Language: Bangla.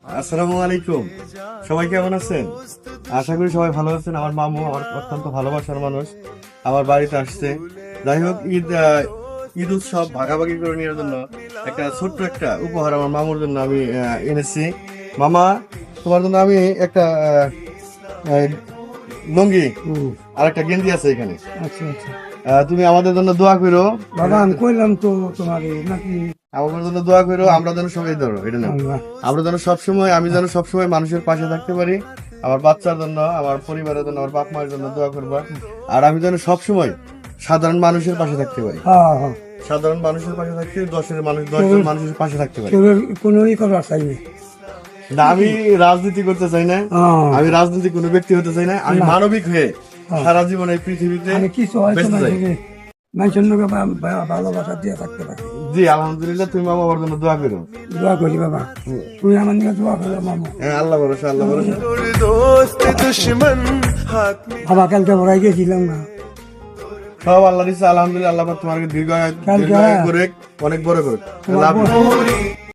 আসসালামু আলাইকুম। সবাই কেমন আছেন? আশা করি সবাই ভালো আছেন। আমার মামু আমার অত্যন্ত ভালোবাসার মানুষ আমার বাড়িতে আসছে। যাই হোক, ঈদ উৎসব ভাগাভাগি করে নেওয়ার জন্য একটা ছোট্ট একটা উপহার আমার মামুর জন্য আমি এনেছি। মামা, তোমার জন্য আমি একটা আহ, লুঙ্গি আর একটা গেঞ্জি আছে এখানে। আচ্ছা আচ্ছা তুমি আমাদের জন্য দোয়া করো। বাবা, আমি কইলাম তো তোমার নাকি আমাদের জন্য দোয়া করো। আমরা যেন সবাই ধরো এটা না, আল্লাহ। আমরা যেন সবসময়, আমি যেন সবসময় মানুষের পাশে থাকতে পারি। আমার বাচ্চার জন্য, আমার পরিবারের জন্য, আমার বাপ মায়ের জন্য দোয়া করবা। আর আমি যেন সবসময় সাধারণ মানুষের পাশে থাকতে পারি। হ্যাঁ হ্যাঁ, সাধারণ মানুষের পাশে থাকতে, দশজন মানুষের পাশে থাকতে পারি। কেউ কোনো করার চাইনি। না, আমি রাজনীতি করতে চাই না, আমি রাজনীতি কোনো ব্যক্তি হতে চাই না। আমি মানবিক হয়ে সারা জীবন এই পৃথিবীতে মানে কিছু হয়তো বেঁচে যাই। মানুষের লোকে ভালোবাসা দিয়ে থাকতে পারি। জি আলহামদুলিল্লাহ। তুমি মামা আমার জন্য দোয়া করো। দোয়া করি বাবা, তুমি আমার নিয়ে দোয়া করো মামা। হ্যাঁ, আল্লাহ ভরসা, আল্লাহ ভরসা। বাবা কালকে ভরাই গেছিলাম না, সব আল্লাহ দিচ্ছে আলহামদুলিল্লাহ। আল্লাহ পাক তোমাকে দীর্ঘ কালকে করে অনেক বড় করে। আল্লাহ হাফেজ।